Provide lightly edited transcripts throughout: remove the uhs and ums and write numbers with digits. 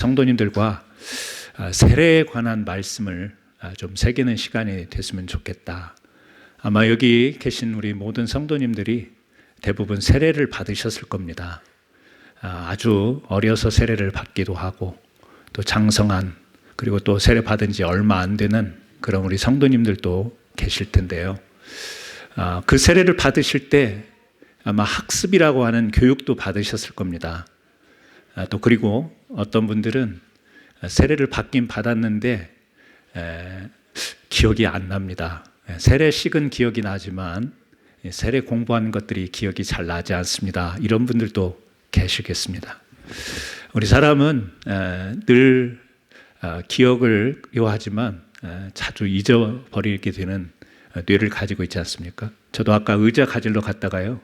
성도님들과 세례에 관한 말씀을 좀 새기는 시간이 됐으면 좋겠다. 아마 여기 계신 우리 모든 성도님들이 대부분 세례를 받으셨을 겁니다. 아주 어려서 세례를 받기도 하고 또 장성한, 그리고 또 세례 받은 지 얼마 안 되는 그런 우리 성도님들도 계실 텐데요. 그 세례를 받으실 때 아마 학습이라고 하는 교육도 받으셨을 겁니다. 또 그리고 어떤 분들은 세례를 받긴 받았는데 기억이 안 납니다. 세례식은 기억이 나지만 세례 공부한 것들이 기억이 잘 나지 않습니다. 이런 분들도 계시겠습니다. 우리 사람은 늘 기억을 요하지만 자주 잊어버리게 되는 뇌를 가지고 있지 않습니까? 저도 아까 의자 가지러 갔다가요,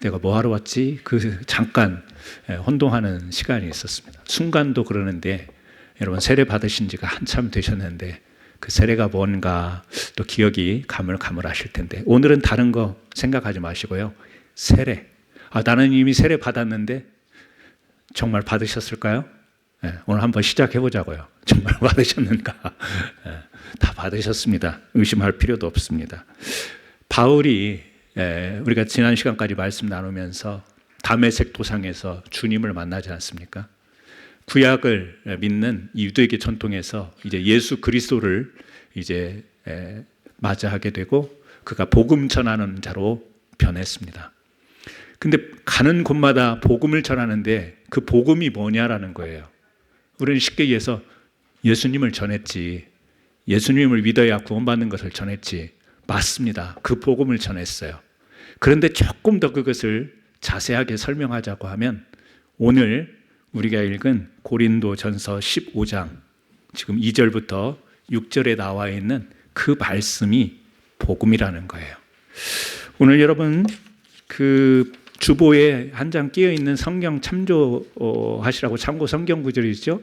내가 뭐 하러 왔지? 잠깐 혼동하는 시간이 있었습니다. 순간도 그러는데, 여러분 세례 받으신 지가 한참 되셨는데 그 세례가 뭔가 또 기억이 가물가물하실 텐데, 오늘은 다른 거 생각하지 마시고요, 세례. 나는 이미 세례 받았는데 정말 받으셨을까요? 오늘 한번 시작해 보자고요. 정말 받으셨는가? 다 받으셨습니다. 의심할 필요도 없습니다. 바울이 우리가 지난 시간까지 말씀 나누면서 다메섹 도상에서 주님을 만나지 않습니까? 구약을 믿는 유대계 전통에서 이제 예수 그리스도를 이제 맞이하게 되고 그가 복음 전하는 자로 변했습니다. 근데 가는 곳마다 복음을 전하는데 그 복음이 뭐냐라는 거예요. 우리는 쉽게 얘기해서 예수님을 전했지, 예수님을 믿어야 구원받는 것을 전했지. 맞습니다. 그 복음을 전했어요. 그런데 조금 더 그것을 자세하게 설명하자고 하면, 오늘 우리가 읽은 고린도전서 15장 지금 2절부터 6절에 나와 있는 그 말씀이 복음이라는 거예요. 오늘 여러분 그 주보에 한 장 끼어 있는 성경 참조하시라고 참고 성경 구절이죠.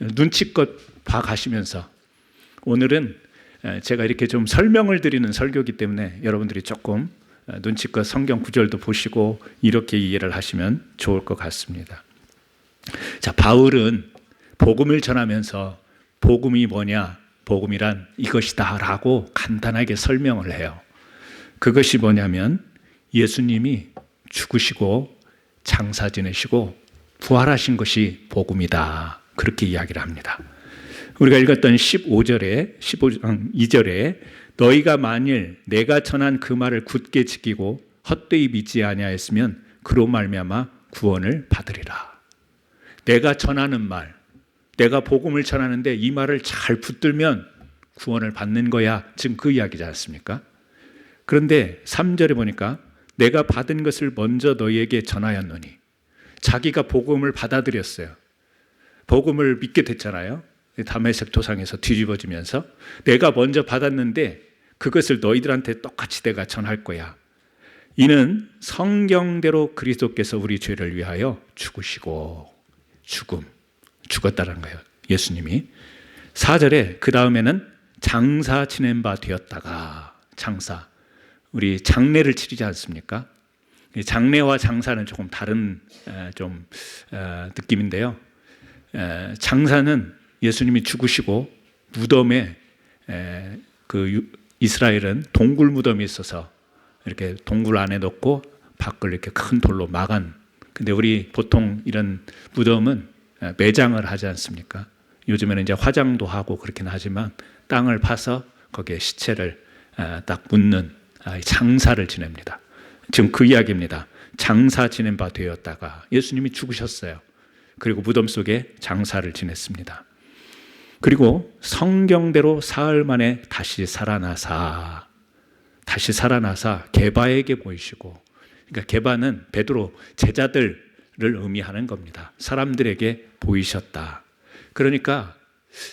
눈치껏 봐 가시면서, 오늘은 제가 이렇게 좀 설명을 드리는 설교이기 때문에 여러분들이 조금 눈치껏 성경 구절도 보시고 이렇게 이해를 하시면 좋을 것 같습니다. 자, 바울은 복음을 전하면서 복음이 뭐냐, 복음이란 이것이다 라고 간단하게 설명을 해요. 그것이 뭐냐면 예수님이 죽으시고 장사 지내시고 부활하신 것이 복음이다, 그렇게 이야기를 합니다. 우리가 읽었던 15장 2절에 너희가 만일 내가 전한 그 말을 굳게 지키고 헛되이 믿지 아니하였으면 그로 말미암아 구원을 받으리라. 내가 전하는 말, 내가 복음을 전하는데 이 말을 잘 붙들면 구원을 받는 거야. 지금 그 이야기지 않습니까? 그런데 3절에 보니까 내가 받은 것을 먼저 너희에게 전하였노니, 자기가 복음을 받아들였어요. 복음을 믿게 됐잖아요. 다메섹 도상에서 뒤집어지면서 내가 먼저 받았는데 그것을 너희들한테 똑같이 내가 전할 거야. 이는 성경대로 그리스도께서 우리 죄를 위하여 죽으시고 죽었다는 거예요. 예수님이. 4절에 그 다음에는 장사 지낸 바 되었다가, 장사, 우리 장례를 치르지 않습니까? 장례와 장사는 조금 다른 느낌인데요. 장사는 예수님이 죽으시고 무덤에, 그 이스라엘은 동굴 무덤이 있어서 이렇게 동굴 안에 넣고 밖을 이렇게 큰 돌로 막은, 근데 우리 보통 이런 무덤은 매장을 하지 않습니까? 요즘에는 이제 화장도 하고 그렇긴 하지만 땅을 파서 거기에 시체를 딱 묻는 장사를 지냅니다. 지금 그 이야기입니다. 장사 지낸 바 되었다가 예수님이 죽으셨어요. 그리고 무덤 속에 장사를 지냈습니다. 그리고 성경대로 사흘 만에 다시 살아나사 게바에게 보이시고, 그러니까 게바는 베드로 제자들을 의미하는 겁니다. 사람들에게 보이셨다. 그러니까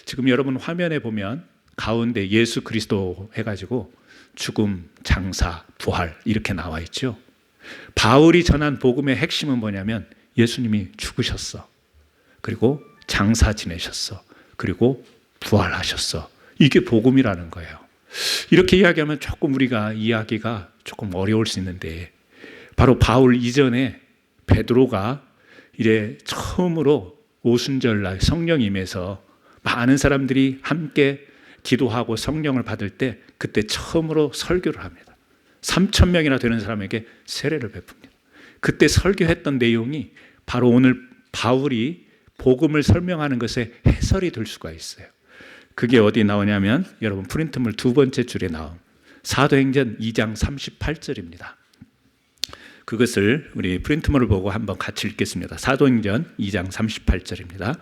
지금 여러분 화면에 보면 가운데 예수 그리스도 해가지고 죽음, 장사, 부활 이렇게 나와 있죠. 바울이 전한 복음의 핵심은 뭐냐면 예수님이 죽으셨어, 그리고 장사 지내셨어, 그리고 부활하셨어. 이게 복음이라는 거예요. 이렇게 이야기하면 조금 우리가 이해하기가 조금 어려울 수 있는데, 바로 바울 이전에 베드로가 이제 처음으로 오순절날 성령 임해서 많은 사람들이 함께 기도하고 성령을 받을 때 그때 처음으로 설교를 합니다. 3,000명이나 되는 사람에게 세례를 베풉니다. 그때 설교했던 내용이 바로 오늘 바울이 복음을 설명하는 것에 해설이 될 수가 있어요. 그게 어디 나오냐면 여러분 프린트물 두 번째 줄에 나온 사도행전 2장 38절입니다. 그것을 우리 프린트물을 보고 한번 같이 읽겠습니다. 사도행전 2장 38절입니다.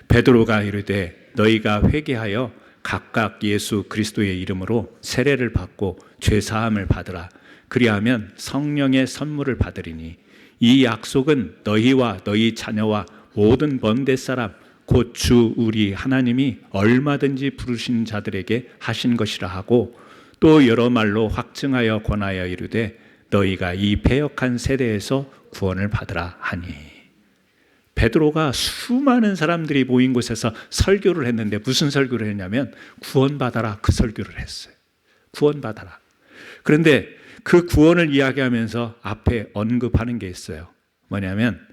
베드로가 이르되 너희가 회개하여 각각 예수 그리스도의 이름으로 세례를 받고 죄 사함을 받으라. 그리하면 성령의 선물을 받으리니 이 약속은 너희와 너희 자녀와 모든 먼 데 사람 곧 주 우리 하나님이 얼마든지 부르신 자들에게 하신 것이라 하고 또 여러 말로 확증하여 권하여 이르되 너희가 이 패역한 세대에서 구원을 받으라 하니. 베드로가 수많은 사람들이 모인 곳에서 설교를 했는데 무슨 설교를 했냐면 구원받아라 그 설교를 했어요. 구원받아라. 그런데 그 구원을 이야기하면서 앞에 언급하는 게 있어요. 뭐냐면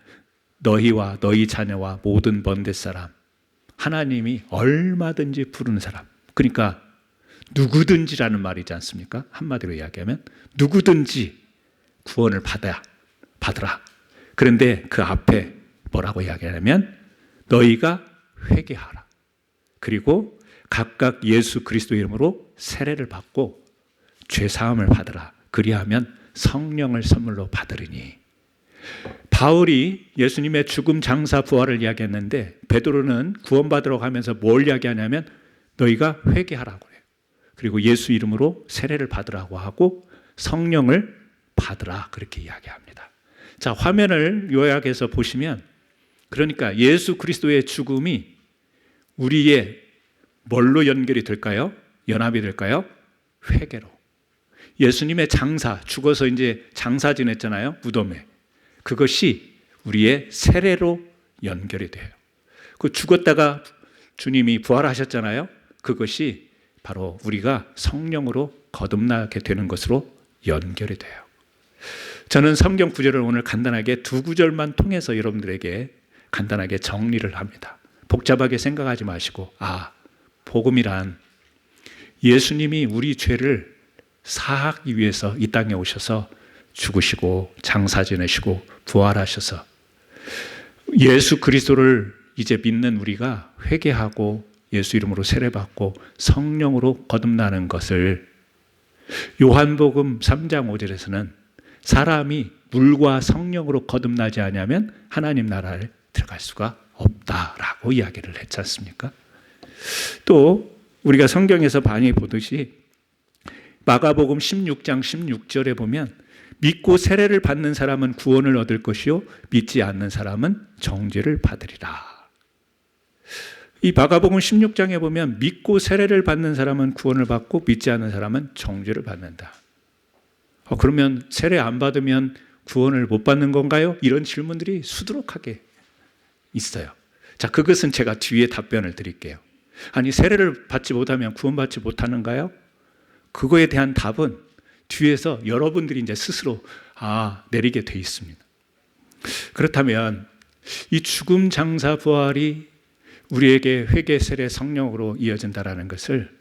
너희와 너희 자녀와 모든 먼 데 사람, 하나님이 얼마든지 부르는 사람. 그러니까 누구든지라는 말이지 않습니까? 한마디로 이야기하면 누구든지 구원을 받으라. 그런데 그 앞에 뭐라고 이야기하냐면 너희가 회개하라. 그리고 각각 예수 그리스도 이름으로 세례를 받고 죄 사함을 받으라. 그리하면 성령을 선물로 받으리니. 바울이 예수님의 죽음, 장사, 부활을 이야기했는데 베드로는 구원받으러 가면서 뭘 이야기하냐면 너희가 회개하라고 해요. 그리고 예수 이름으로 세례를 받으라고 하고 성령을 받으라 그렇게 이야기합니다. 자, 화면을 요약해서 보시면 그러니까 예수 그리스도의 죽음이 우리의 뭘로 연결이 될까요? 연합이 될까요? 회개로. 예수님의 장사, 죽어서 이제 장사 지냈잖아요. 무덤에. 그것이 우리의 세례로 연결이 돼요. 그 죽었다가 주님이 부활하셨잖아요. 그것이 바로 우리가 성령으로 거듭나게 되는 것으로 연결이 돼요. 저는 성경 구절을 오늘 간단하게 두 구절만 통해서 여러분들에게 간단하게 정리를 합니다. 복잡하게 생각하지 마시고 복음이란 예수님이 우리 죄를 사하기 위해서 이 땅에 오셔서 죽으시고 장사 지내시고 부활하셔서 예수 그리스도를 이제 믿는 우리가 회개하고 예수 이름으로 세례받고 성령으로 거듭나는 것을 요한복음 3장 5절에서는 사람이 물과 성령으로 거듭나지 않으면 하나님 나라에 들어갈 수가 없다라고 이야기를 했지 않습니까? 또 우리가 성경에서 많이 보듯이 마가복음 16장 16절에 보면 믿고 세례를 받는 사람은 구원을 얻을 것이요 믿지 않는 사람은 정죄를 받으리라. 이 마가복음 16장에 보면 믿고 세례를 받는 사람은 구원을 받고 믿지 않는 사람은 정죄를 받는다. 그러면 세례 안 받으면 구원을 못 받는 건가요? 이런 질문들이 수두룩하게 있어요. 자, 그것은 제가 뒤에 답변을 드릴게요. 아니, 세례를 받지 못하면 구원받지 못하는가요? 그거에 대한 답은 뒤에서 여러분들이 이제 스스로 내리게 돼 있습니다. 그렇다면 이 죽음, 장사, 부활이 우리에게 회개, 세례, 성령으로 이어진다라는 것을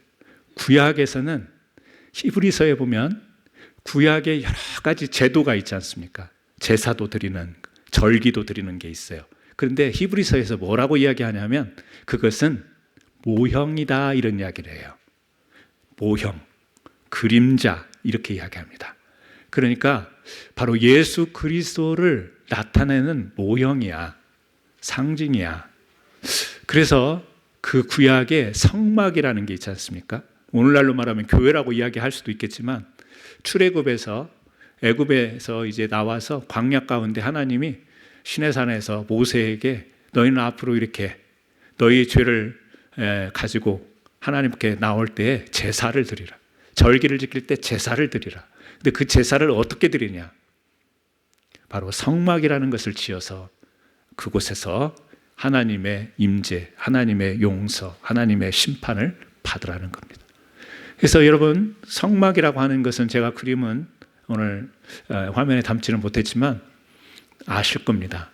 구약에서는 히브리서에 보면 구약에 여러 가지 제도가 있지 않습니까? 제사도 드리는, 절기도 드리는 게 있어요. 그런데 히브리서에서 뭐라고 이야기하냐면 그것은 모형이다 이런 이야기를 해요. 모형, 그림자 이렇게 이야기합니다. 그러니까 바로 예수 그리스도를 나타내는 모형이야, 상징이야. 그래서 그 구약에 성막이라는 게 있지 않습니까? 오늘날로 말하면 교회라고 이야기할 수도 있겠지만 출애굽에서 애굽에서 이제 나와서 광야 가운데 하나님이 시내산에서 모세에게 너희는 앞으로 이렇게 너희 죄를 가지고 하나님께 나올 때 제사를 드리라. 절기를 지킬 때 제사를 드리라. 근데 그 제사를 어떻게 드리냐? 바로 성막이라는 것을 지어서 그곳에서 하나님의 임재, 하나님의 용서, 하나님의 심판을 받으라는 겁니다. 그래서 여러분 성막이라고 하는 것은 제가 그림은 오늘 화면에 담지는 못했지만 아실 겁니다.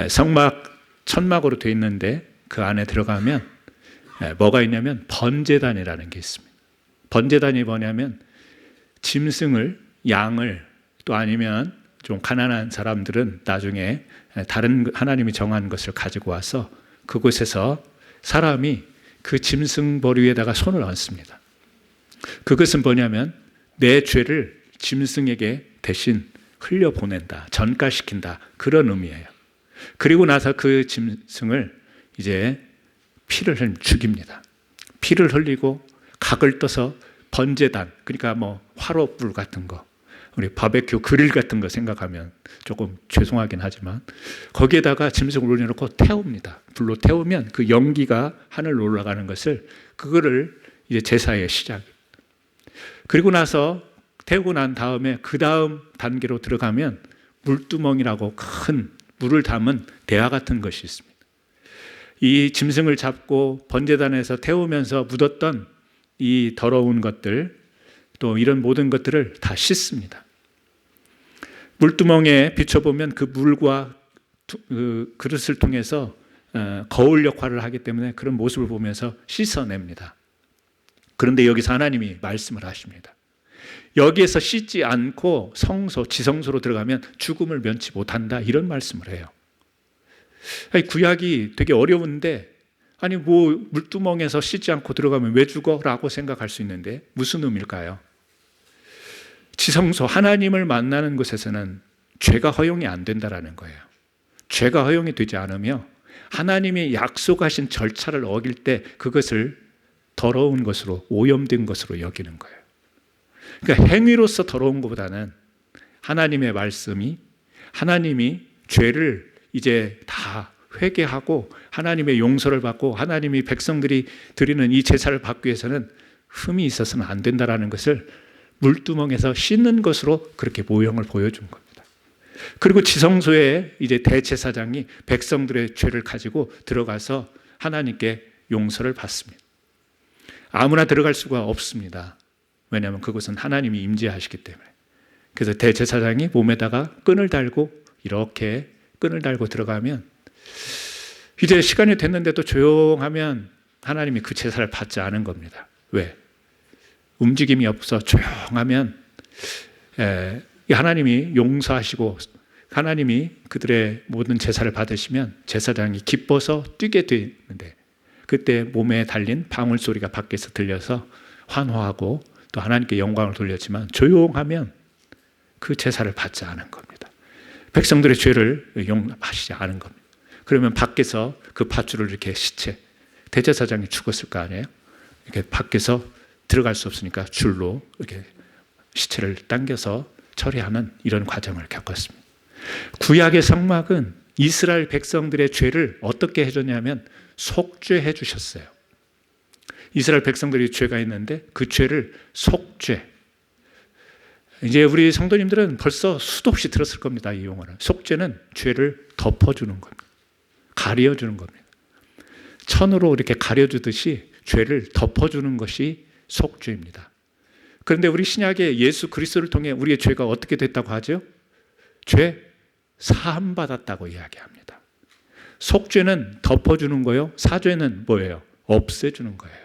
성막 천막으로 되어 있는데 그 안에 들어가면 뭐가 있냐면 번제단이라는 게 있습니다. 번제단이 뭐냐면 짐승을, 양을, 또 아니면 좀 가난한 사람들은 나중에 다른 하나님이 정한 것을 가지고 와서 그곳에서 사람이 그 짐승 머리 위에다가 손을 얹습니다. 그것은 뭐냐면 내 죄를 짐승에게 대신 흘려보낸다, 전가시킨다, 그런 의미예요. 그리고 나서 그 짐승을 이제 피를 죽입니다. 피를 흘리고 각을 떠서 번제단, 그러니까 뭐 화로불 같은 거, 우리 바베큐 그릴 같은 거 생각하면 조금 죄송하긴 하지만 거기에다가 짐승을 올려놓고 태웁니다. 불로 태우면 그 연기가 하늘로 올라가는 것을, 그거를 이제 제사의 시작. 그리고 나서 태우고 난 다음에 그 다음 단계로 들어가면 물두멍이라고 큰 물을 담은 대야 같은 것이 있습니다. 이 짐승을 잡고 번제단에서 태우면서 묻었던 이 더러운 것들, 또 이런 모든 것들을 다 씻습니다. 물두멍에 비춰보면 그 물과 그 그릇을 통해서 거울 역할을 하기 때문에 그런 모습을 보면서 씻어냅니다. 그런데 여기서 하나님이 말씀을 하십니다. 여기에서 씻지 않고 성소, 지성소로 들어가면 죽음을 면치 못한다, 이런 말씀을 해요. 구약이 되게 어려운데, 아니 뭐 물두멍에서 씻지 않고 들어가면 왜 죽어? 라고 생각할 수 있는데 무슨 의미일까요? 지성소, 하나님을 만나는 곳에서는 죄가 허용이 안 된다라는 거예요. 죄가 허용이 되지 않으며 하나님이 약속하신 절차를 어길 때 그것을 더러운 것으로, 오염된 것으로 여기는 거예요. 그러니까 행위로서 더러운 것보다는 하나님의 말씀이, 하나님이 죄를 이제 다 회개하고 하나님의 용서를 받고 하나님이 백성들이 드리는 이 제사를 받기 위해서는 흠이 있어서는 안 된다라는 것을 물두멍에서 씻는 것으로 그렇게 모형을 보여준 겁니다. 그리고 지성소에 이제 대제사장이 백성들의 죄를 가지고 들어가서 하나님께 용서를 받습니다. 아무나 들어갈 수가 없습니다. 왜냐하면 그것은 하나님이 임재하시기 때문에. 그래서 대제사장이 몸에다가 끈을 달고, 이렇게 끈을 달고 들어가면 이제 시간이 됐는데도 조용하면 하나님이 그 제사를 받지 않은 겁니다. 왜? 움직임이 없어 조용하면 하나님이 용서하시고 하나님이 그들의 모든 제사를 받으시면 제사장이 기뻐서 뛰게 되는데, 그때 몸에 달린 방울 소리가 밖에서 들려서 환호하고 또 하나님께 영광을 돌렸지만 조용하면 그 제사를 받지 않은 겁니다. 백성들의 죄를 용납하시지 않은 겁니다. 그러면 밖에서 그 밧줄을 이렇게 시체, 대제사장이 죽었을 거 아니에요? 이렇게 밖에서 들어갈 수 없으니까 줄로 이렇게 시체를 당겨서 처리하는 이런 과정을 겪었습니다. 구약의 성막은 이스라엘 백성들의 죄를 어떻게 해줬냐면 속죄해 주셨어요. 이스라엘 백성들이 죄가 있는데 그 죄를 속죄. 이제 우리 성도님들은 벌써 수도 없이 들었을 겁니다. 이 용어는. 속죄는 죄를 덮어주는 겁니다. 가려주는 겁니다. 천으로 이렇게 가려주듯이 죄를 덮어주는 것이 속죄입니다. 그런데 우리 신약에 예수 그리스도를 통해 우리의 죄가 어떻게 됐다고 하죠? 죄 사함 받았다고 이야기합니다. 속죄는 덮어주는 거요. 사죄는 뭐예요? 없애주는 거예요.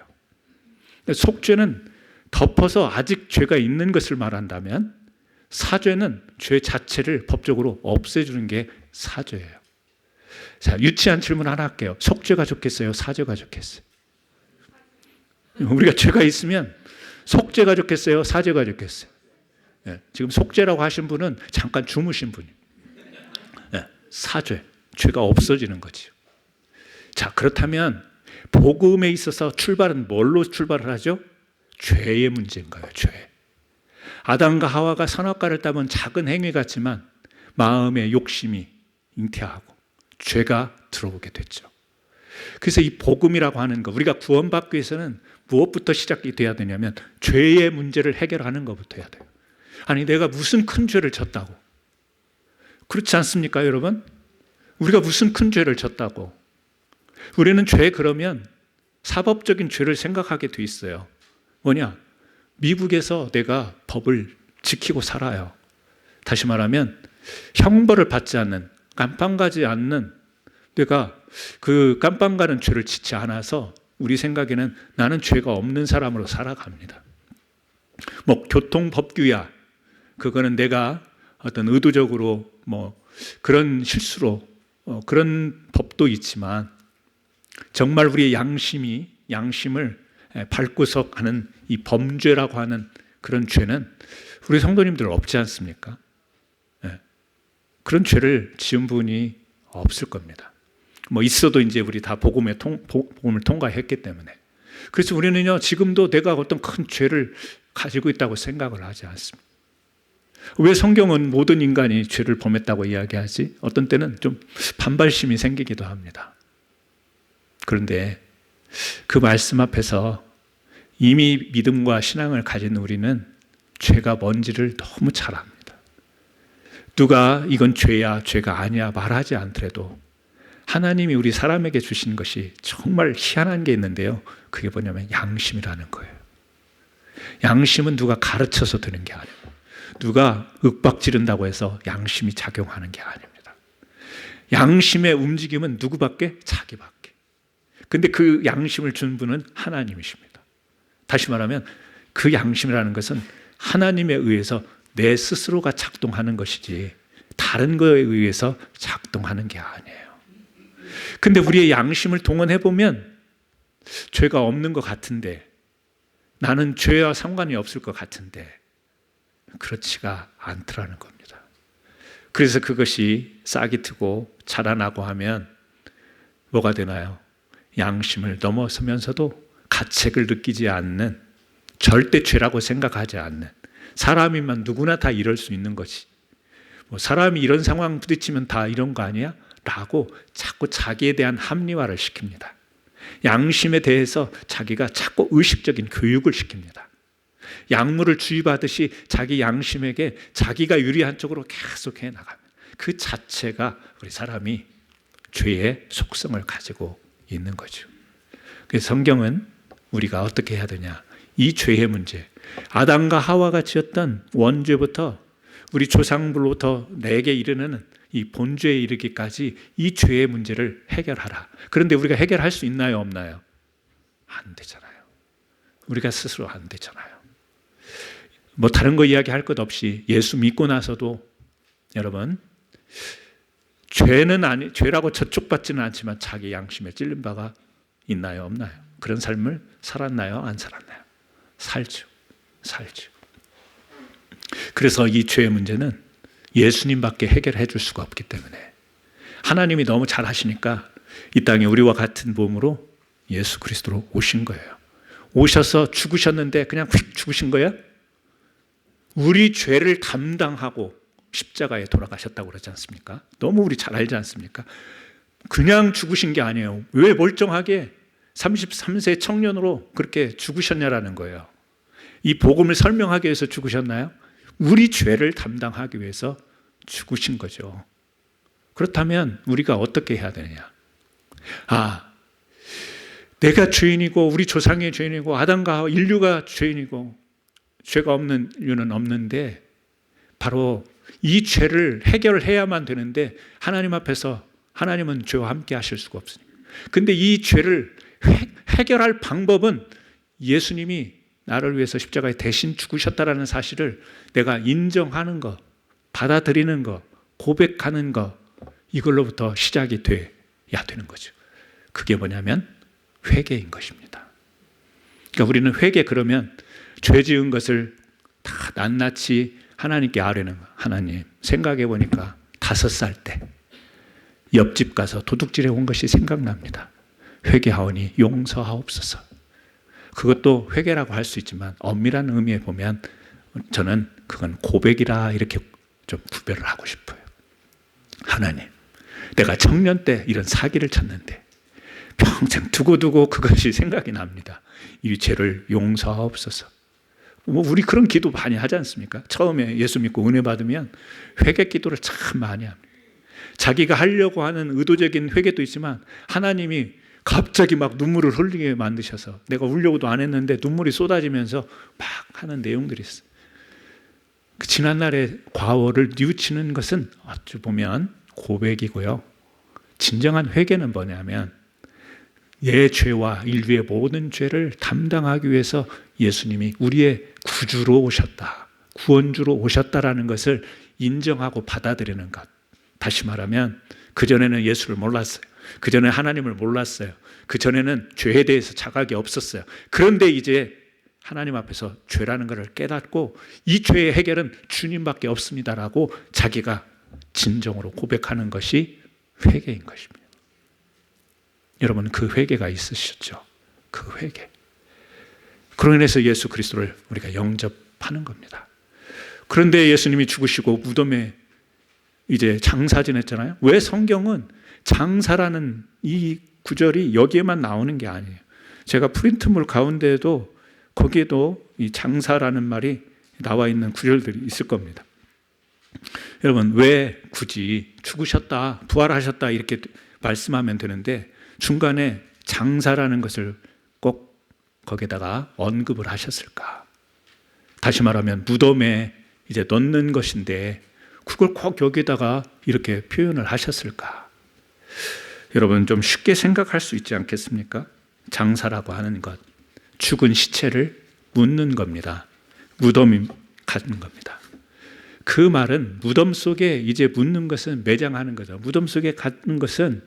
속죄는 덮어서 아직 죄가 있는 것을 말한다면, 사죄는 죄 자체를 법적으로 없애주는 게 사죄예요. 자, 유치한 질문 하나 할게요. 속죄가 좋겠어요? 사죄가 좋겠어요? 우리가 죄가 있으면 속죄가 좋겠어요? 사죄가 좋겠어요? 네, 지금 속죄라고 하신 분은 잠깐 주무신 분이에요. 네, 사죄, 죄가 없어지는 거죠. 자, 그렇다면 복음에 있어서 출발은 뭘로 출발을 하죠? 죄의 문제인 거예요. 죄. 아담과 하와가 선악과를 따면 작은 행위 같지만 마음의 욕심이 잉태하고 죄가 들어오게 됐죠. 그래서 이 복음이라고 하는 거, 우리가 구원받기 위해서는 무엇부터 시작이 돼야 되냐면 죄의 문제를 해결하는 것부터 해야 돼요. 아니, 내가 무슨 큰 죄를 졌다고. 그렇지 않습니까, 여러분? 우리가 무슨 큰 죄를 졌다고. 우리는 죄 그러면 사법적인 죄를 생각하게 돼 있어요. 뭐냐? 미국에서 내가 법을 지키고 살아요. 다시 말하면 형벌을 받지 않는, 깜빵 가지 않는, 내가 그 깜빵 가는 죄를 짓지 않아서 우리 생각에는 나는 죄가 없는 사람으로 살아갑니다. 뭐 교통법규야, 그거는 내가 어떤 의도적으로 뭐 그런 실수로 그런 법도 있지만, 정말 우리의 양심을 발구석하는 이 범죄라고 하는 그런 죄는 우리 성도님들 없지 않습니까? 그런 죄를 지은 분이 없을 겁니다. 뭐 있어도 이제 우리 다 복음을 통과했기 때문에. 그래서 우리는요, 지금도 내가 어떤 큰 죄를 가지고 있다고 생각을 하지 않습니다. 왜 성경은 모든 인간이 죄를 범했다고 이야기하지? 어떤 때는 좀 반발심이 생기기도 합니다. 그런데 그 말씀 앞에서 이미 믿음과 신앙을 가진 우리는 죄가 뭔지를 너무 잘 압니다. 누가 이건 죄야, 죄가 아니야 말하지 않더라도 하나님이 우리 사람에게 주신 것이 정말 희한한 게 있는데요. 그게 뭐냐면 양심이라는 거예요. 양심은 누가 가르쳐서 드는 게 아니고, 누가 윽박 지른다고 해서 양심이 작용하는 게 아닙니다. 양심의 움직임은 누구밖에? 자기밖에. 근데 그 양심을 준 분은 하나님이십니다. 다시 말하면 그 양심이라는 것은 하나님에 의해서 내 스스로가 작동하는 것이지 다른 거에 의해서 작동하는 게 아니에요. 근데 우리의 양심을 동원해보면 죄가 없는 것 같은데, 나는 죄와 상관이 없을 것 같은데 그렇지가 않더라는 겁니다. 그래서 그것이 싹이 트고 자라나고 하면 뭐가 되나요? 양심을 넘어서면서도 가책을 느끼지 않는, 절대 죄라고 생각하지 않는, 사람이면 누구나 다 이럴 수 있는 것이, 뭐 사람이 이런 상황 부딪히면 다 이런 거 아니야? 라고 자꾸 자기에 대한 합리화를 시킵니다. 양심에 대해서 자기가 자꾸 의식적인 교육을 시킵니다. 약물을 주입하듯이 자기 양심에게 자기가 유리한 쪽으로 계속 해나가면 그 자체가 우리 사람이 죄의 속성을 가지고 있는 거죠. 그래서 성경은 우리가 어떻게 해야 되냐, 이 죄의 문제, 아담과 하와가 지었던 원죄부터 우리 조상부로부터 내게 이르는 이 본죄에 이르기까지 이 죄의 문제를 해결하라. 그런데 우리가 해결할 수 있나요, 없나요? 안 되잖아요. 우리가 스스로 안 되잖아요. 뭐 다른 거 이야기할 것 없이 예수 믿고 나서도 여러분, 죄라고 저촉받지는 않지만 자기 양심에 찔린 바가 있나요, 없나요? 그런 삶을 살았나요, 안 살았나요? 살죠. 그래서 이 죄의 문제는 예수님밖에 해결해 줄 수가 없기 때문에 하나님이 너무 잘 하시니까 이 땅에 우리와 같은 몸으로 예수 그리스도로 오신 거예요. 오셔서 죽으셨는데 그냥 휙 죽으신 거예요? 우리 죄를 담당하고 십자가에 돌아가셨다고 그러지 않습니까? 너무 우리 잘 알지 않습니까? 그냥 죽으신 게 아니에요. 왜 멀쩡하게 33세 청년으로 그렇게 죽으셨냐라는 거예요. 이 복음을 설명하기 위해서 죽으셨나요? 우리 죄를 담당하기 위해서 죽으신 거죠. 그렇다면 우리가 어떻게 해야 되느냐? 내가 죄인이고 우리 조상의 죄인이고 아담과 인류가 죄인이고 죄가 없는 이유는 없는데 바로 이 죄를 해결해야만 되는데 하나님 앞에서 하나님은 죄와 함께 하실 수가 없으니까. 근데 이 죄를 해결할 방법은 예수님이 나를 위해서 십자가에 대신 죽으셨다라는 사실을 내가 인정하는 것, 받아들이는 것, 고백하는 것, 이걸로부터 시작이 돼야 되는 거죠. 그게 뭐냐면 회개인 것입니다. 그러니까 우리는 회개, 그러면 죄 지은 것을 다 낱낱이 하나님께 아뢰는 거. 하나님, 생각해 보니까 5살 때 옆집 가서 도둑질해 온 것이 생각납니다. 회개하오니 용서하옵소서. 그것도 회개라고 할 수 있지만 엄밀한 의미에 보면 저는 그건 고백이라 이렇게 좀 구별을 하고 싶어요. 하나님, 내가 청년 때 이런 사기를 쳤는데 평생 두고두고 그것이 생각이 납니다. 이 죄를 용서하옵소서. 우리 그런 기도 많이 하지 않습니까? 처음에 예수 믿고 은혜 받으면 회개 기도를 참 많이 합니다. 자기가 하려고 하는 의도적인 회개도 있지만 하나님이 갑자기 막 눈물을 흘리게 만드셔서 내가 울려고도 안 했는데 눈물이 쏟아지면서 막 하는 내용들이 있어요. 그 지난날의 과오를 뉘우치는 것은 어찌 보면 고백이고요. 진정한 회개는 뭐냐면 내 죄와 인류의 모든 죄를 담당하기 위해서 예수님이 우리의 구주로 오셨다, 구원주로 오셨다라는 것을 인정하고 받아들이는 것. 다시 말하면 그전에는 예수를 몰랐어요. 그전에 하나님을 몰랐어요. 그전에는 죄에 대해서 자각이 없었어요. 그런데 이제 하나님 앞에서 죄라는 것을 깨닫고 이 죄의 해결은 주님밖에 없습니다라고 자기가 진정으로 고백하는 것이 회개인 것입니다. 여러분, 그 회개가 있으셨죠? 그 회개. 그로 인해서 예수 그리스도를 우리가 영접하는 겁니다. 그런데 예수님이 죽으시고 무덤에 이제 장사 지냈잖아요. 왜 성경은 장사라는 이 구절이 여기에만 나오는 게 아니에요. 제가 프린트물 가운데에도 거기에도 이 장사라는 말이 나와 있는 구절들이 있을 겁니다. 여러분, 왜 굳이 죽으셨다, 부활하셨다 이렇게 말씀하면 되는데 중간에 장사라는 것을 꼭 거기다가 언급을 하셨을까? 다시 말하면 무덤에 이제 넣는 것인데 그걸 꼭 여기다가 이렇게 표현을 하셨을까? 여러분, 좀 쉽게 생각할 수 있지 않겠습니까? 장사라고 하는 것, 죽은 시체를 묻는 겁니다. 무덤이 가는 겁니다. 그 말은 무덤 속에 이제 묻는 것은 매장하는 거죠. 무덤 속에 가는 것은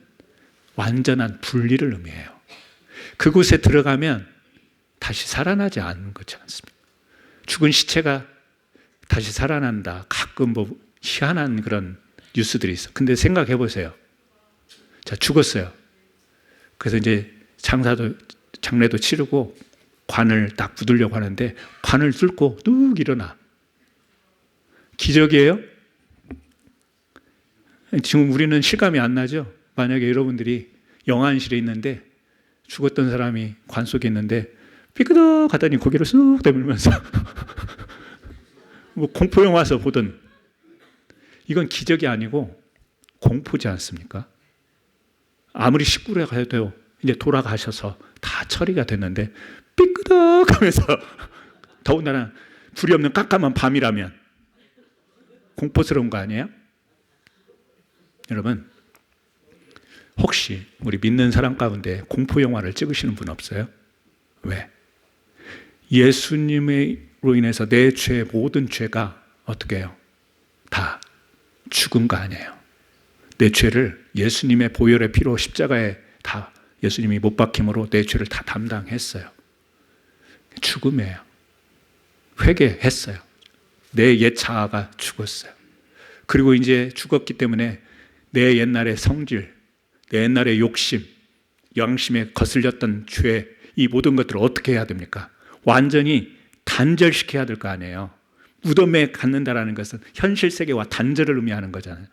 완전한 분리를 의미해요. 그곳에 들어가면 다시 살아나지 않는 거지 않습니까? 죽은 시체가 다시 살아난다. 가끔 뭐 희한한 그런 뉴스들이 있어. 근데 생각해 보세요. 자, 죽었어요. 그래서 이제 장례도 치르고 관을 딱 묻으려고 하는데 관을 뚫고 뚝 일어나. 기적이에요? 지금 우리는 실감이 안 나죠? 만약에 여러분들이 영안실에 있는데 죽었던 사람이 관 속에 있는데 삐끄덕 하더니 고개를 쑥 내밀면서 뭐 공포영화에서 보던, 이건 기적이 아니고 공포지 않습니까? 아무리 식구를 가도 이제 돌아가셔서 다 처리가 됐는데 삐끄덕 하면서 더군다나 불이 없는 깜깜한 밤이라면 공포스러운 거 아니에요? 여러분, 혹시 우리 믿는 사람 가운데 공포영화를 찍으시는 분 없어요? 왜? 예수님으로 인해서 내 죄, 모든 죄가 어떻게 해요? 다 죽은 거 아니에요. 내 죄를 예수님의 보혈의 피로 십자가에 다 예수님이 못 박힘으로 내 죄를 다 담당했어요. 죽음이에요. 회개했어요. 내 옛 자아가 죽었어요. 그리고 이제 죽었기 때문에 내 옛날의 성질, 내 옛날의 욕심, 양심에 거슬렸던 죄, 이 모든 것들을 어떻게 해야 됩니까? 완전히 단절시켜야 될 거 아니에요. 무덤에 갖는다라는 것은 현실 세계와 단절을 의미하는 거잖아요.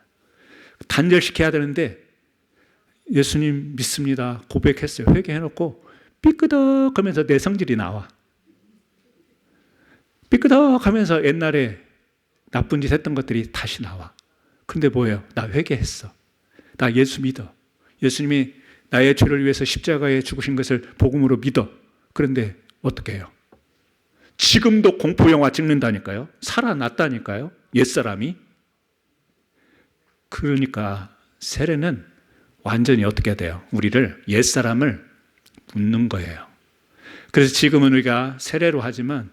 단절시켜야 되는데 예수님 믿습니다 고백했어요. 회개해놓고 삐끄덕 하면서 내 성질이 나와. 삐끄덕 하면서 옛날에 나쁜 짓 했던 것들이 다시 나와. 근데 뭐예요? 나 회개했어. 나 예수 믿어. 예수님이 나의 죄를 위해서 십자가에 죽으신 것을 복음으로 믿어. 그런데 어떻게 해요? 지금도 공포영화 찍는다니까요. 살아났다니까요. 옛사람이. 그러니까 세례는 완전히 어떻게 돼요? 우리를, 옛사람을 묻는 거예요. 그래서 지금은 우리가 세례로 하지만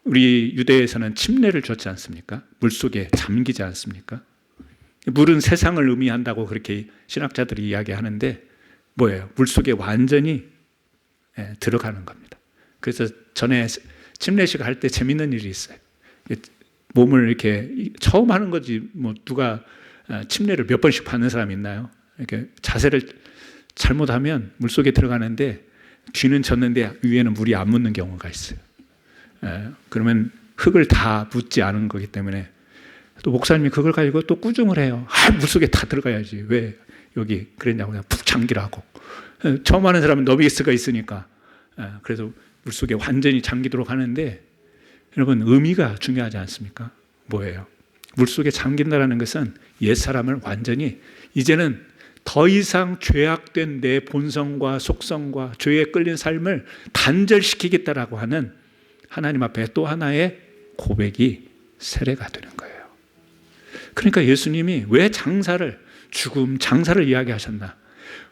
우리 유대에서는 침례를 줬지 않습니까? 물속에 잠기지 않습니까? 물은 세상을 의미한다고 그렇게 신학자들이 이야기하는데 뭐예요? 물속에 완전히 들어가는 겁니다. 그래서 전에 침례식 할 때 재밌는 일이 있어요. 몸을 이렇게 처음 하는 거지 뭐 누가 침례를 몇 번씩 받는 사람이 있나요? 이렇게 자세를 잘못하면 물속에 들어가는데 뒤는 젖는데 위에는 물이 안 묻는 경우가 있어요. 그러면 흙을 다 묻지 않은 거기 때문에 또 목사님이 그걸 가지고 또 꾸중을 해요. 물속에 다 들어가야지. 왜 여기 그랬냐고 그냥 푹 잠기라고. 처음 하는 사람은 너비스가 있으니까. 그래서 물속에 완전히 잠기도록 하는데 여러분, 의미가 중요하지 않습니까? 뭐예요? 물속에 잠긴다는 것은 옛사람을 완전히 이제는 더 이상 죄악된 내 본성과 속성과 죄에 끌린 삶을 단절시키겠다라고 하는 하나님 앞에 또 하나의 고백이 세례가 되는 거예요. 그러니까 예수님이 왜 장사를, 죽음, 장사를 이야기하셨나?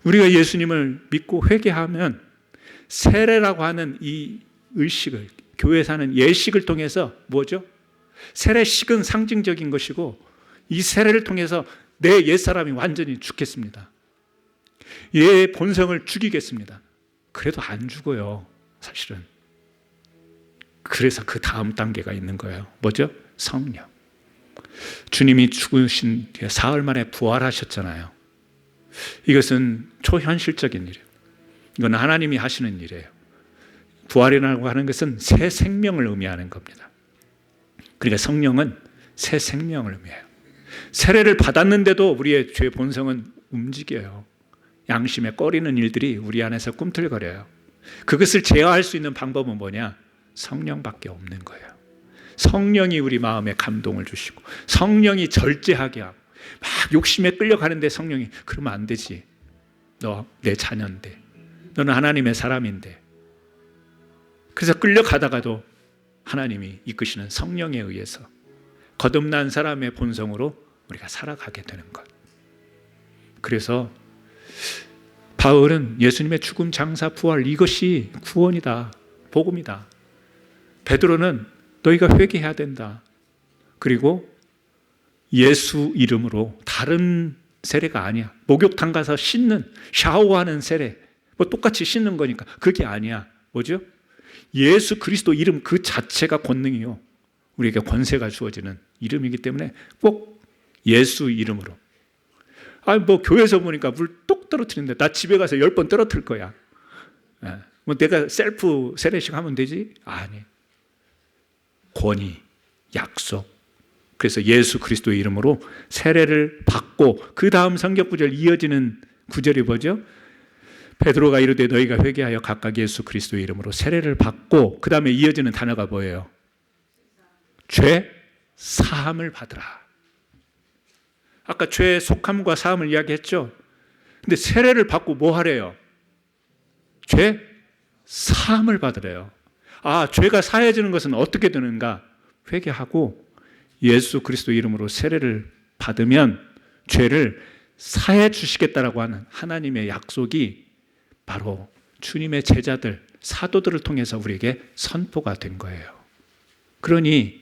우리가 예수님을 믿고 회개하면 세례라고 하는 이 의식을, 교회에서 하는 예식을 통해서 뭐죠? 세례식은 상징적인 것이고 이 세례를 통해서 내 옛사람이 완전히 죽겠습니다. 얘의 본성을 죽이겠습니다. 그래도 안 죽어요, 사실은. 그래서 그 다음 단계가 있는 거예요. 뭐죠? 성령. 주님이 죽으신 뒤에 사흘 만에 부활하셨잖아요. 이것은 초현실적인 일이에요. 이건 하나님이 하시는 일이에요. 부활이라고 하는 것은 새 생명을 의미하는 겁니다. 그러니까 성령은 새 생명을 의미해요. 세례를 받았는데도 우리의 죄 본성은 움직여요. 양심에 꺼리는 일들이 우리 안에서 꿈틀거려요. 그것을 제어할 수 있는 방법은 뭐냐? 성령밖에 없는 거예요. 성령이 우리 마음에 감동을 주시고 성령이 절제하게 하고 막 욕심에 끌려가는데 성령이 그러면 안 되지. 너 내 자녀인데, 너는 하나님의 사람인데. 그래서 끌려가다가도 하나님이 이끄시는 성령에 의해서 거듭난 사람의 본성으로 우리가 살아가게 되는 것. 그래서 바울은 예수님의 죽음, 장사, 부활, 이것이 구원이다, 복음이다. 베드로는 너희가 회개해야 된다. 그리고 예수 이름으로, 다른 세례가 아니야. 목욕탕 가서 씻는, 샤워하는 세례, 뭐 똑같이 씻는 거니까 그게 아니야. 뭐죠? 예수 그리스도 이름 그 자체가 권능이요, 우리에게 권세가 주어지는 이름이기 때문에 꼭 예수 이름으로. 뭐 교회에서 보니까 물 똑 떨어뜨리는데 나 집에 가서 10번 떨어뜨릴 거야. 뭐 내가 셀프 세례식 하면 되지? 아니. 권위, 약속. 그래서 예수 그리스도의 이름으로 세례를 받고 그 다음 성경 구절 이어지는 구절이 뭐죠? 베드로가 이르되 너희가 회개하여 각각 예수 그리스도의 이름으로 세례를 받고 그 다음에 이어지는 단어가 뭐예요? 죄 사함을 받으라. 아까 죄 속함과 사함을 이야기했죠. 근데 세례를 받고 뭐 하래요? 죄 사함을 받으래요. 죄가 사해지는 것은 어떻게 되는가? 회개하고 예수 그리스도 이름으로 세례를 받으면 죄를 사해 주시겠다라고 하는 하나님의 약속이 바로 주님의 제자들, 사도들을 통해서 우리에게 선포가 된 거예요. 그러니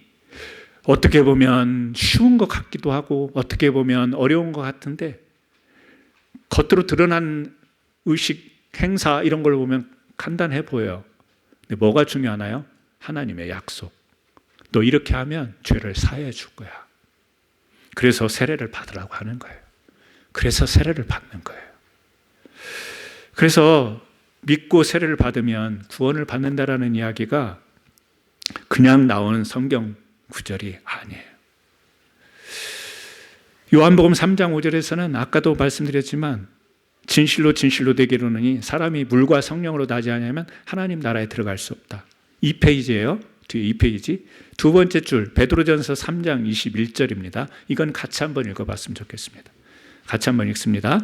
어떻게 보면 쉬운 것 같기도 하고 어떻게 보면 어려운 것 같은데 겉으로 드러난 의식, 행사 이런 걸 보면 간단해 보여요. 근데 뭐가 중요하나요? 하나님의 약속. 너 이렇게 하면 죄를 사해 줄 거야. 그래서 세례를 받으라고 하는 거예요. 그래서 세례를 받는 거예요. 그래서 믿고 세례를 받으면 구원을 받는다라는 이야기가 그냥 나오는 성경 구절이 아니에요. 요한복음 3장 5절에서는 아까도 말씀드렸지만 진실로 진실로 내게로는 사람이 물과 성령으로 나지 않으면 하나님 나라에 들어갈 수 없다. 2페이지예요. 뒤에 2페이지. 두 번째 줄 베드로전서 3장 21절입니다. 이건 같이 한번 읽어봤으면 좋겠습니다. 같이 한번 읽습니다.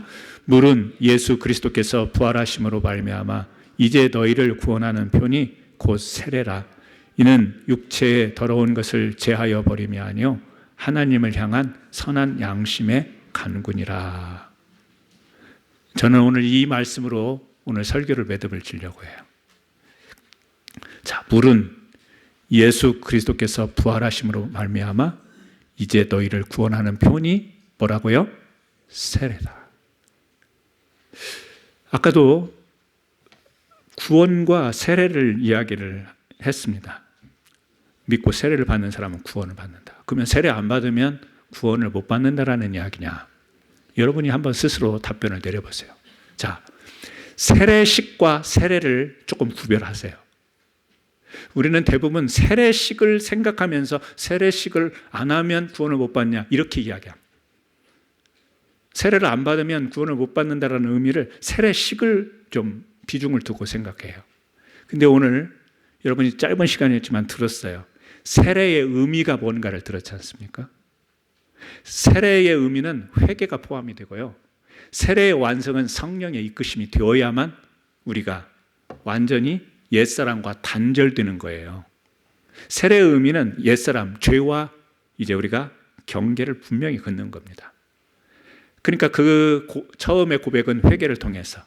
물은 예수 그리스도께서 부활하심으로 말미암아 이제 너희를 구원하는 표니 곧 세례라. 이는 육체의 더러운 것을 제하여 버림이 아니요 하나님을 향한 선한 양심의 간군이라. 저는 오늘 이 말씀으로 오늘 설교를 매듭을 지려고 해요. 자, 물은 예수 그리스도께서 부활하심으로 말미암아 이제 너희를 구원하는 표니 뭐라고요? 세례다. 아까도 구원과 세례를 이야기를 했습니다. 믿고 세례를 받는 사람은 구원을 받는다. 그러면 세례 안 받으면 구원을 못 받는다라는 이야기냐? 여러분이 한번 스스로 답변을 내려보세요. 자, 세례식과 세례를 조금 구별하세요. 우리는 대부분 세례식을 생각하면서 세례식을 안 하면 구원을 못 받냐 이렇게 이야기합니다. 세례를 안 받으면 구원을 못 받는다라는 의미를 세례식을 좀 비중을 두고 생각해요. 근데 오늘 여러분이 짧은 시간이었지만 들었어요. 세례의 의미가 뭔가를 들었지 않습니까? 세례의 의미는 회개가 포함이 되고요. 세례의 완성은 성령의 이끄심이 되어야만 우리가 완전히 옛사람과 단절되는 거예요. 세례의 의미는 옛사람, 죄와 이제 우리가 경계를 분명히 긋는 겁니다. 그러니까 그 처음의 고백은 회개를 통해서,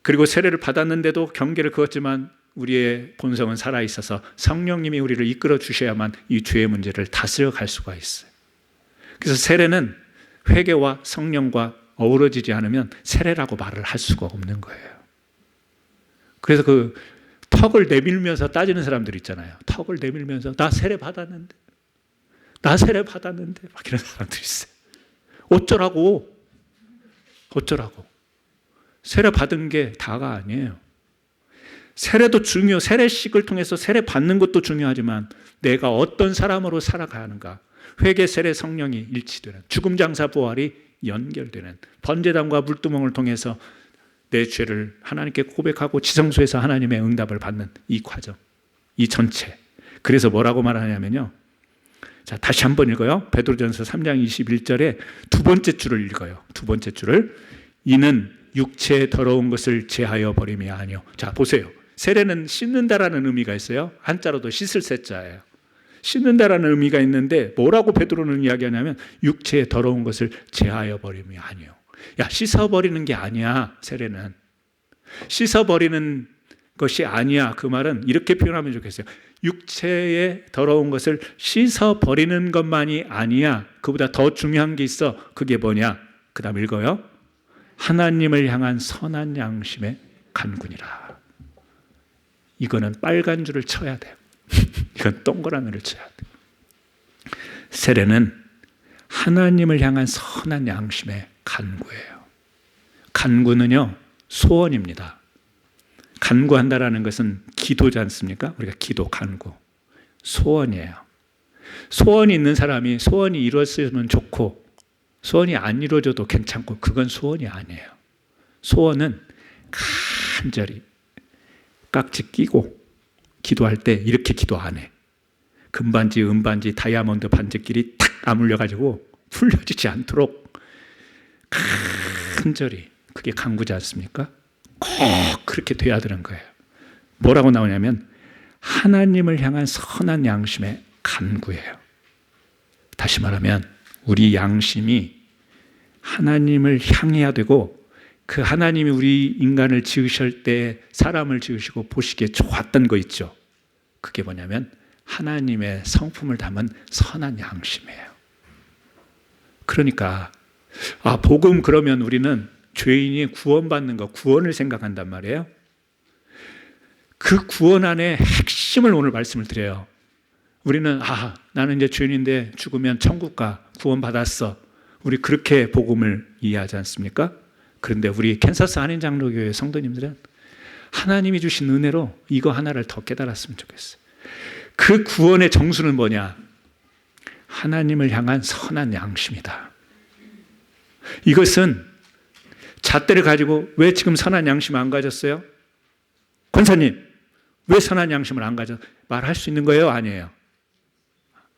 그리고 세례를 받았는데도 경계를 그었지만 우리의 본성은 살아있어서 성령님이 우리를 이끌어 주셔야만 이 죄의 문제를 다스려 갈 수가 있어요. 그래서 세례는 회개와 성령과 어우러지지 않으면 세례라고 말을 할 수가 없는 거예요. 그래서 그 턱을 내밀면서 따지는 사람들 있잖아요. 턱을 내밀면서 나 세례 받았는데 막 이런 사람들이 있어요. 어쩌라고 세례 받은 게 다가 아니에요. 세례도 세례식을 통해서 세례 받는 것도 중요하지만 내가 어떤 사람으로 살아가야 하는가, 회개, 세례, 성령이 일치되는, 죽음, 장사, 부활이 연결되는, 번제단과 물두멍을 통해서 내 죄를 하나님께 고백하고 지성소에서 하나님의 응답을 받는 이 과정, 이 전체. 그래서 뭐라고 말하냐면요, 자, 다시 한번 읽어요. 베드로전서 3장 21절에 두 번째 줄을 읽어요. 두 번째 줄을. 이는 육체의 더러운 것을 제하여 버림이 아니요. 자, 보세요. 세례는 씻는다라는 의미가 있어요. 한자로도 씻을 세자예요. 씻는다라는 의미가 있는데 뭐라고 베드로는 이야기하냐면 육체의 더러운 것을 제하여 버림이 아니요. 야, 씻어버리는 게 아니야. 세례는 씻어버리는 것이 아니야. 그 말은 이렇게 표현하면 좋겠어요. 육체의 더러운 것을 씻어버리는 것만이 아니야. 그보다 더 중요한 게 있어. 그게 뭐냐? 그 다음 읽어요. 하나님을 향한 선한 양심의 간군이라. 이거는 빨간 줄을 쳐야 돼요. 이건 동그라미를 쳐야 돼요. 세례는 하나님을 향한 선한 양심의 간구예요. 간구는요, 소원입니다. 간구한다라는 것은 기도지 않습니까? 우리가 기도, 간구. 소원이에요. 소원이 있는 사람이 소원이 이루어졌으면 좋고 소원이 안 이루어져도 괜찮고, 그건 소원이 아니에요. 소원은 간절히 깍지 끼고 기도할 때 이렇게 기도 안 해. 금반지, 은반지, 다이아몬드 반지끼리 탁 아물려가지고 풀려지지 않도록 간절히, 그게 간구지 않습니까? 꼭 그렇게 돼야 되는 거예요. 뭐라고 나오냐면 하나님을 향한 선한 양심의 간구예요. 다시 말하면 우리 양심이 하나님을 향해야 되고, 그 하나님이 우리 인간을 지으실 때 사람을 지으시고 보시기에 좋았던 거 있죠. 그게 뭐냐면 하나님의 성품을 담은 선한 양심이에요. 그러니까 복음, 그러면 우리는 죄인이 구원받는 거, 구원을 생각한단 말이에요. 그 구원 안에 핵심을 오늘 말씀을 드려요. 우리는 나는 이제 죄인인데 죽으면 천국 가, 구원받았어. 우리 그렇게 복음을 이해하지 않습니까? 그런데 우리 캔사스 한인장로교회 성도님들은 하나님이 주신 은혜로 이거 하나를 더 깨달았으면 좋겠어요. 그 구원의 정수는 뭐냐? 하나님을 향한 선한 양심이다. 이것은 잣대를 가지고 왜 지금 선한 양심 안 가졌어요? 권사님, 왜 선한 양심을 안 가져? 말할 수 있는 거예요? 아니에요?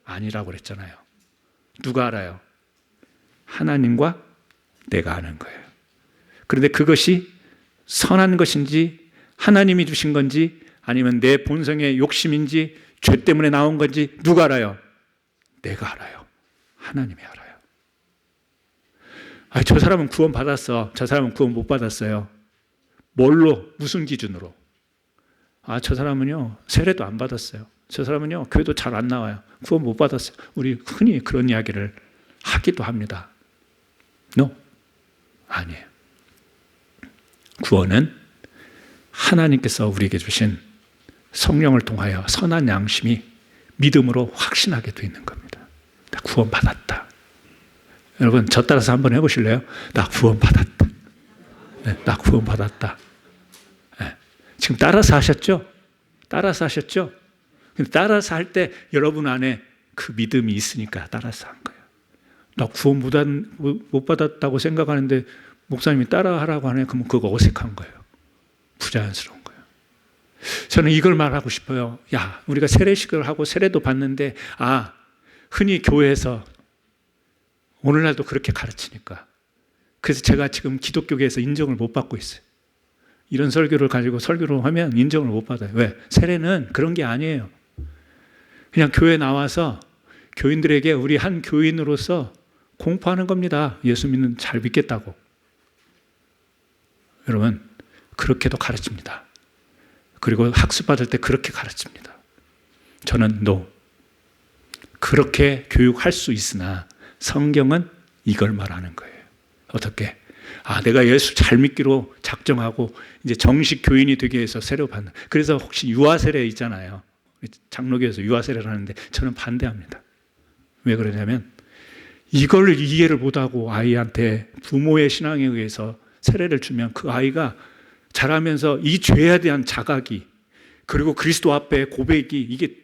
아니라고 그랬잖아요. 누가 알아요? 하나님과 내가 아는 거예요. 그런데 그것이 선한 것인지 하나님이 주신 건지 아니면 내 본성의 욕심인지 죄 때문에 나온 건지 누가 알아요? 내가 알아요. 하나님이 알아요. 저 사람은 구원 받았어. 저 사람은 구원 못 받았어요. 뭘로? 무슨 기준으로? 저 사람은요, 세례도 안 받았어요. 저 사람은요, 교회도 잘 안 나와요. 구원 못 받았어요. 우리 흔히 그런 이야기를 하기도 합니다. No, 아니에요. 구원은 하나님께서 우리에게 주신 성령을 통하여 선한 양심이 믿음으로 확신하게 되어 있는 겁니다. 나 구원 받았다. 여러분, 저 따라서 한번 해보실래요? 나 구원 받았다. 네, 나 구원 받았다. 네. 지금 따라서 하셨죠? 따라서 하셨죠? 근데 따라서 할 때 여러분 안에 그 믿음이 있으니까 따라서 한 거예요. 나 구원 못 받았다고 생각하는데 목사님이 따라하라고 하네. 그러면 그거 어색한 거예요. 부자연스러운 거예요. 저는 이걸 말하고 싶어요. 우리가 세례식을 하고 세례도 받는데 흔히 교회에서 오늘날도 그렇게 가르치니까, 그래서 제가 지금 기독교계에서 인정을 못 받고 있어요. 이런 설교를 가지고 설교를 하면 인정을 못 받아요. 왜? 세례는 그런 게 아니에요. 그냥 교회 나와서 교인들에게 우리 한 교인으로서 공포하는 겁니다. 예수 믿는 잘 믿겠다고. 여러분, 그렇게도 가르칩니다. 그리고 학습받을 때 그렇게 가르칩니다. 저는 그렇게 교육할 수 있으나 성경은 이걸 말하는 거예요. 어떻게? 내가 예수 잘 믿기로 작정하고 이제 정식 교인이 되기 위해서 세례 받는. 그래서 혹시 유아세례 있잖아요. 장로교에서 유아세례를 하는데 저는 반대합니다. 왜 그러냐면 이걸 이해를 못하고 아이한테 부모의 신앙에 의해서 세례를 주면 그 아이가 자라면서 이 죄에 대한 자각이, 그리고 그리스도 앞에 고백이 이게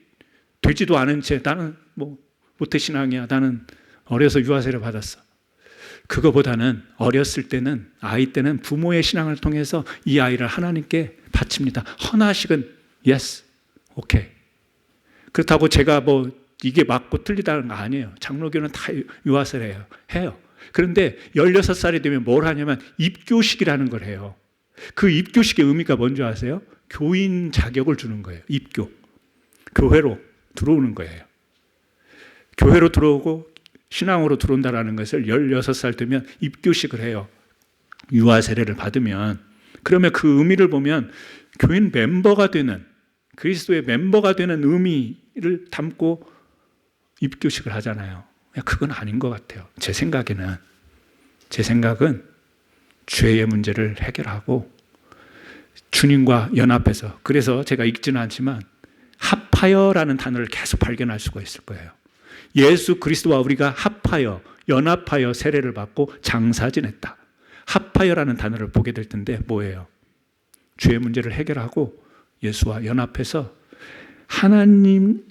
되지도 않은 채 나는 모태신앙이야, 나는 어려서 유아세례 받았어. 그거보다는 어렸을 때는, 아이 때는 부모의 신앙을 통해서 이 아이를 하나님께 바칩니다. 헌화식은 yes, 오케이. 그렇다고 제가 이게 맞고 틀리다는 거 아니에요. 장로교는 다 유아세례예요. 해요. 그런데 16살이 되면 뭘 하냐면 입교식이라는 걸 해요. 그 입교식의 의미가 뭔지 아세요? 교인 자격을 주는 거예요. 입교. 교회로 들어오는 거예요. 교회로 들어오고 신앙으로 들어온다는 것을 16살 되면 입교식을 해요. 유아세례를 받으면. 그러면 그 의미를 보면 교인 멤버가 되는, 그리스도의 멤버가 되는 의미를 담고 입교식을 하잖아요. 그건 아닌 것 같아요. 제 생각은 죄의 문제를 해결하고 주님과 연합해서, 그래서 제가 읽지는 않지만 합하여라는 단어를 계속 발견할 수가 있을 거예요. 예수 그리스도와 우리가 합하여, 연합하여 세례를 받고 장사 지냈다. 합하여라는 단어를 보게 될 텐데 뭐예요? 죄의 문제를 해결하고 예수와 연합해서 하나님,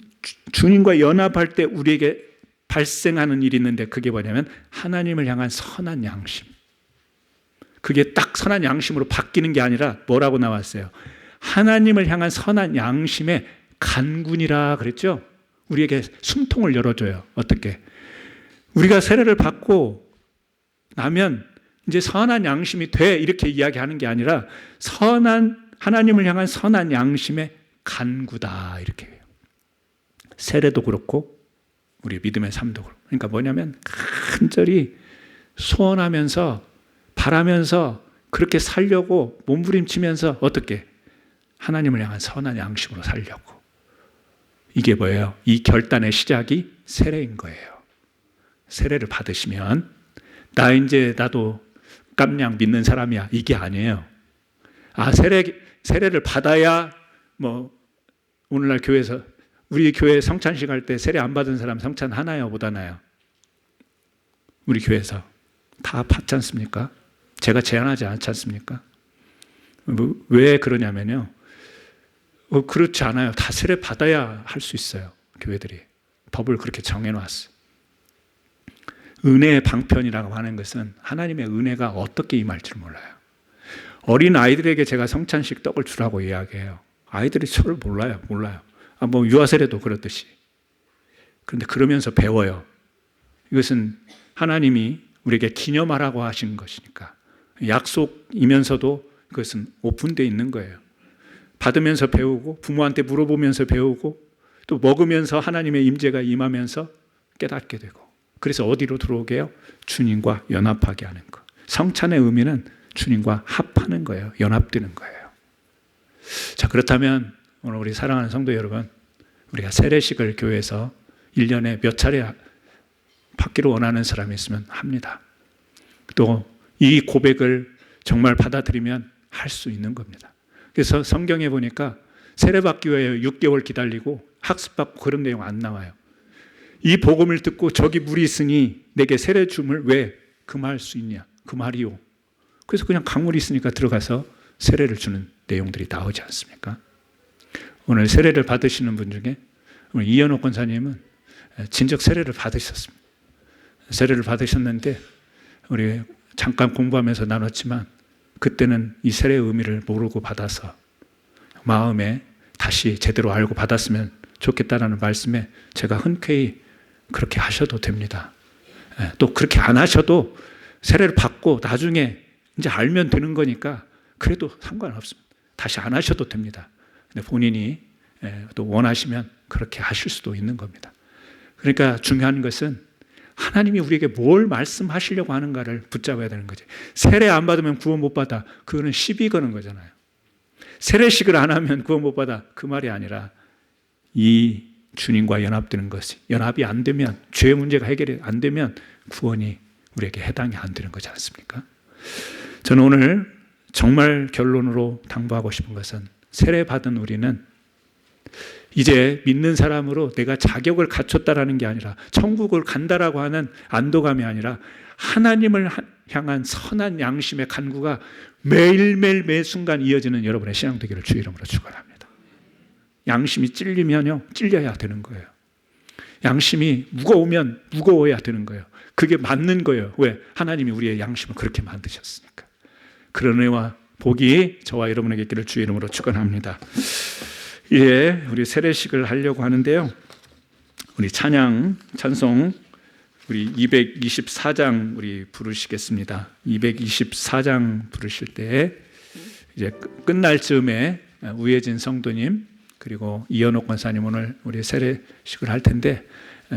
주님과 연합할 때 우리에게 발생하는 일이 있는데 그게 뭐냐면 하나님을 향한 선한 양심. 그게 딱 선한 양심으로 바뀌는 게 아니라 뭐라고 나왔어요? 하나님을 향한 선한 양심의 간군이라 그랬죠? 우리에게 숨통을 열어줘요. 어떻게? 우리가 세례를 받고 나면 이제 선한 양심이 돼, 이렇게 이야기하는 게 아니라 하나님을 향한 선한 양심의 간구다, 이렇게 해요. 세례도 그렇고 우리 믿음의 삶도 그렇고. 그러니까 뭐냐면 간절히 소원하면서 바라면서 그렇게 살려고 몸부림치면서 어떻게? 하나님을 향한 선한 양심으로 살려고. 이게 뭐예요? 이 결단의 시작이 세례인 거예요. 세례를 받으시면 나도 깜냥 믿는 사람이야, 이게 아니에요. 세례를 받아야 오늘날 교회에서, 우리 교회 성찬식 할 때 세례 안 받은 사람 성찬 하나요, 못 하나요? 우리 교회에서 다 받지 않습니까? 제가 제한하지 않지 않습니까? 왜 그러냐면요, 그렇지 않아요. 다 세례 받아야 할 수 있어요. 교회들이 법을 그렇게 정해놨어요. 은혜의 방편이라고 하는 것은 하나님의 은혜가 어떻게 임할지 몰라요. 어린 아이들에게 제가 성찬식 떡을 주라고 이야기해요. 아이들이 저를 몰라요. 유아세례도 그렇듯이. 그런데 그러면서 배워요. 이것은 하나님이 우리에게 기념하라고 하신 것이니까. 약속이면서도 그것은 오픈되어 있는 거예요. 받으면서 배우고, 부모한테 물어보면서 배우고, 또 먹으면서 하나님의 임재가 임하면서 깨닫게 되고. 그래서 어디로 들어오게요? 주님과 연합하게 하는 것. 성찬의 의미는 주님과 합하는 거예요. 연합되는 거예요. 자, 그렇다면 오늘 우리 사랑하는 성도 여러분, 우리가 세례식을 교회에서 1년에 몇 차례 받기를 원하는 사람이 있으면 합니다. 또 이 고백을 정말 받아들이면 할 수 있는 겁니다. 그래서 성경에 보니까 세례받기 위해 6개월 기다리고 학습받고 그런 내용 안 나와요. 이 복음을 듣고 저기 물이 있으니 내게 세례 줌을 왜 금할 수 있냐? 금하리요. 그래서 그냥 강물이 있으니까 들어가서 세례를 주는 내용들이 나오지 않습니까? 오늘 세례를 받으시는 분 중에 오늘 이현옥 권사님은 진즉 세례를 받으셨습니다. 세례를 받으셨는데 우리 잠깐 공부하면서 나눴지만 그때는 이 세례의 의미를 모르고 받아서 마음에 다시 제대로 알고 받았으면 좋겠다라는 말씀에 제가 흔쾌히 그렇게 하셔도 됩니다. 또 그렇게 안 하셔도 세례를 받고 나중에 이제 알면 되는 거니까 그래도 상관없습니다. 다시 안 하셔도 됩니다. 근데 본인이 또 원하시면 그렇게 하실 수도 있는 겁니다. 그러니까 중요한 것은 하나님이 우리에게 뭘 말씀하시려고 하는가를 붙잡아야 되는 거지. 세례 안 받으면 구원 못 받아. 그거는 시비 거는 거잖아요. 세례식을 안 하면 구원 못 받아. 그 말이 아니라 이 주님과 연합되는 것이, 연합이 안 되면, 죄 문제가 해결이 안 되면 구원이 우리에게 해당이 안 되는 거지 않습니까? 저는 오늘 정말 결론으로 당부하고 싶은 것은, 세례 받은 우리는 이제 믿는 사람으로 내가 자격을 갖췄다라는 게 아니라, 천국을 간다라고 하는 안도감이 아니라, 하나님을 향한 선한 양심의 간구가 매일매일 매 순간 이어지는 여러분의 신앙 되기를 주의 이름으로 축원합니다. 양심이 찔리면요, 찔려야 되는 거예요. 양심이 무거우면 무거워야 되는 거예요. 그게 맞는 거예요. 왜? 하나님이 우리의 양심을 그렇게 만드셨으니까. 그런 은혜와 복이 저와 여러분에게 있기를 주의 이름으로 축원합니다. 예, 우리 세례식을 하려고 하는데요. 우리 찬송 우리 224장 우리 부르시겠습니다. 224장 부르실 때 이제 끝날 즈음에 우혜진 성도님 그리고 이현옥 권사님 오늘 우리 세례식을 할 텐데,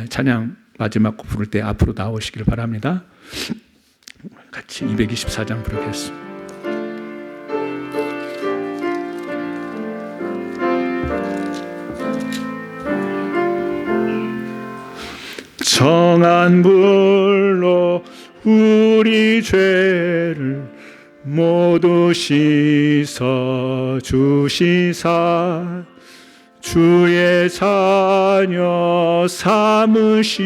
찬양 마지막 곡 부를 때 앞으로 나오시길 바랍니다. 같이 224장 부르겠습니다. 정한 불로 우리 죄를 모두 씻어 주시사 주의 자녀 삼으시고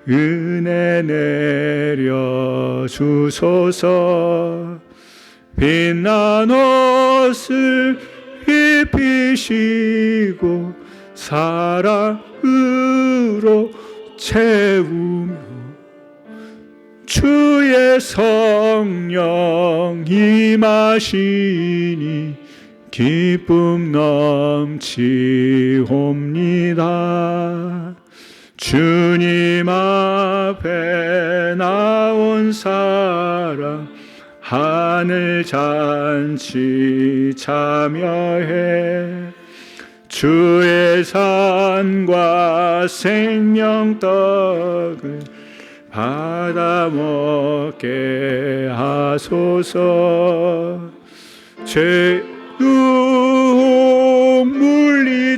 은혜 내려 주소서. 빛난 옷을 입히시고 사랑으로 채우며 주의 성령 임하시니 기쁨 넘치옵니다. 주님 앞에 나온 사람 하늘 잔치 참여해 주의 산과 생명떡을 받아 먹게 하소서. 죄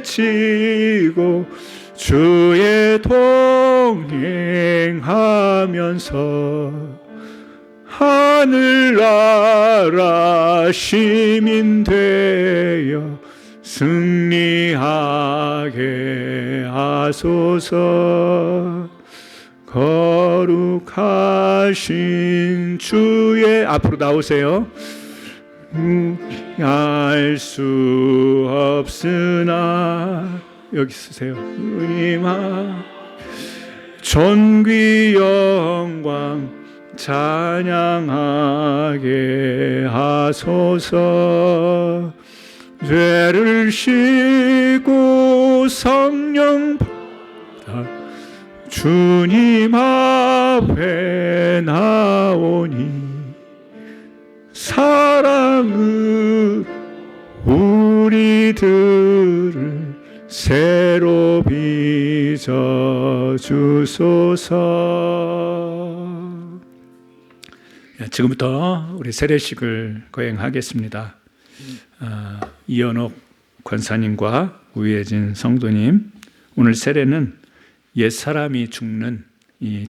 물리치고 주의 동행하면서 하늘나라 시민 되어 승리하게 하소서. 거룩하신 주의 앞으로 나오세요. 알 수 없으나 여기 쓰세요. 주님아 존귀 영광 찬양하게 하소서. 죄를 씻고 성령 받아 주님 앞에 나오니 사랑으로 우리들을 새로 빚어 주소서. 지금부터 우리 세례식을 거행하겠습니다. 이현옥 권사님과 우혜진 성도님, 오늘 세례는 옛사람이 죽는 이